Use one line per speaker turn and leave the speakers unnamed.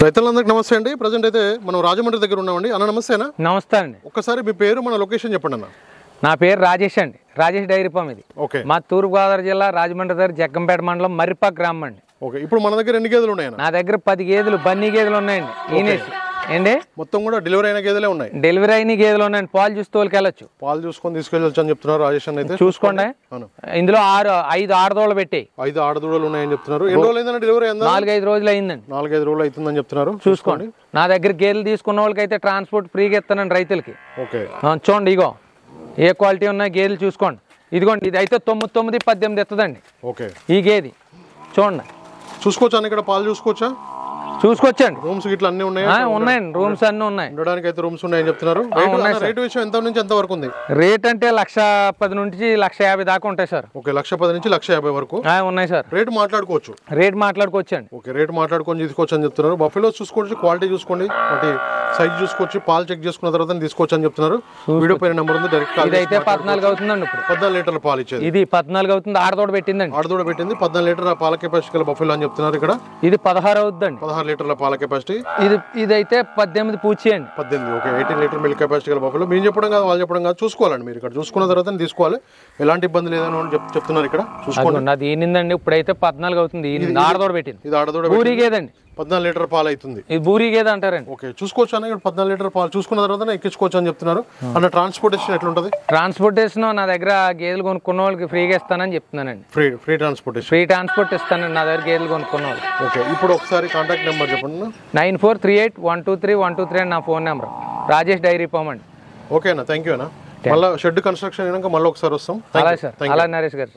రైతులందరికీ నమస్తే అండి. ప్రజెంట్ అయితే మనం రాజమండ్రి దగ్గర ఉన్నామండి. అన్న నమస్తేనా?
నమస్తే అండి.
ఒక్కసారి మీ పేరు మన లొకేషన్ చెప్పండి అన్న.
నా పేరు రాజేష్ అండి. రాజేష్ డైరీ ఫామ్ ఇది.
ఓకే.
మా తూర్పుగోదావరి జిల్లా రాజమండ్రి దగ్గర జగ్గంపేట మండలం మర్రిపాక్ గ్రామం అండి.
ఓకే. ఇప్పుడు మన దగ్గర ఎన్ని గేదెలు ఉన్నాయన్న?
నా దగ్గర 10 గేదెలు బన్నీ గేదెలు ఉన్నాయండి. ఈనేసి ఏండి
మొత్తం కూడా డెలివరీ అయిన గేదెలే ఉన్నాయి.
డెలివరీ అయిన గేదెలు ఉన్నాయండి. పాలు చూసి తోలుకెళ్ళచ్చు.
పాలు చూసుకొని తీసుకెళ్ళచ్చు అని చెప్తున్నారు రాజేష్ అన్న అయితే.
చూసుకోండి. ఇందులో 5 ఆడదోళ్ళు పెట్టాయి.
5 ఆడదూడలు ఉన్నాయని చెప్తున్నారు. ఎన్ని రోజులు అయిందండి డెలివరీ అయిందా?
4-5 రోజులు అయిందండి.
4-5 రోజులు అవుతుందని చెప్తున్నారు.
చూసుకోండి. నా దగ్గర గేదెలు తీసుకున్న వాళ్ళకైతే ట్రాన్స్పోర్ట్ ఫ్రీగా ఇస్తానండి రైతులకి.
ఓకే.
చూడండి, ఇగో ఏ క్వాలిటీ ఉన్నాయి గేదెలు చూసుకోండి. ఇదిగోండి, ఇది అయితే 9-18 ఇస్తుందండి.
ఓకే.
ఈ గేది చూడండి.
చూసుకోవచ్చా అన్న? ఇక్కడ పాలు చూసుకోవచ్చా?
చూసుకోవచ్చండి.
రూమ్స్ గిట్లా అన్ని ఉన్నాయి.
ఉన్నాయండి, రూమ్స్ అన్ని ఉన్నాయి.
ఉండడానికి అయితే రూమ్స్ ఉన్నాయని చెప్తున్నారు. రేట్ విషయం ఎంత నుంచి ఎంత వరకు ఉంది?
రేట్ అంటే 1,10,000 నుంచి 1,50,000 దాకా ఉంటాయి సార్.
ఓకే. 1,10,000 నుంచి 1,50,000 వరకు
ఉన్నాయి సార్.
రేట్ మాట్లాడుకోవచ్చు.
రేట్ మాట్లాడుకోవచ్చండి.
ఓకే. రేట్ మాట్లాడుకొని తీసుకోవచ్చు అని చెప్తున్నారు. బఫెలో చూసుకోవచ్చు, క్వాలిటీ చూసుకోండి, వాటి సైజ్ చూసుకోవచ్చు, పాలు చెక్ చేసుకున్న తర్వాత తీసుకోవచ్చు అని చెప్తున్నారు. వీడియో పైన నెంబర్ ఉంది, డైరెక్ట్ కాల్.
ఇదైతే 14 అవుతుందండి. ఇప్పుడు
14 లీటర్ల పాలు ఇచ్చేది.
ఇది 14 అవుతుంది. ఆడదోడ పెట్టిందండి.
ఆడదూడ పెట్టింది. 14 లీటర్ల పాల కెపాసిటీ గల బఫెలో అని చెప్తున్నారు. ఇక్కడ
ఇది 16 అవుతుందండి.
16 లీటర్ల పాల కెపాసిటీ.
ఇదైతే 18 పూచి అండి.
18. ఓకే. 18 లీటర్ మిల్క్ కెపాసిటీ గల బఫెలో. మీరు చెప్పడం కాదు, వాళ్ళు చెప్పడం కాదు, చూసుకోవాలండి. మీరు ఇక్కడ చూసుకున్న తర్వాత తీసుకోవాలి. ఎలాంటి ఇబ్బంది లేదని చెప్తున్నారు. ఇక్కడ చూసుకోండి.
అది ఈనిందండి. ఇప్పుడైతే 14 అవుతుంది. ఆడదోడ పెట్టింది.
ఇది ఆడదూడ
బూరి గేదండి.
14 లీటర్ పాలు అవుతుంది.
ఇది బూరి గేద అంటారండి.
ఓకే. చూసుకోవచ్చు అన్న. ఇక్కడ 14 లీటర్ పాలు చూసుకున్న తర్వాత ఎక్కించుకోవచ్చు అని చెప్తున్నారు. అన్న ట్రాన్స్పోర్టేషన్ ఎట్లుంటుంది?
ట్రాన్స్పోర్టేషన్ నా దగ్గర గేదెలు కొనుక్కున్న వాళ్ళకి ఫ్రీగా ఇస్తానని చెప్తున్నానండి.
Free transportation.
ఫ్రీ ట్రాన్స్పోర్ట్ ఇస్తానండి నా దగ్గర గేదెలు కొనుక్కున్న వాళ్ళు.
ఓకే. ఇప్పుడు ఒకసారి కాంటాక్ట్ నెంబర్ చెప్పండి.
9438123123 నా phone number. Rajesh dairy farm అండి.
ఓకే అన్న. థ్యాంక్ యూ అన్న. మళ్ళీ షెడ్ కన్స్ట్రక్షన్ అయినాక మళ్ళీ ఒకసారి వస్తాం.
అలాగే సార్. అలా నరేష్ గారు.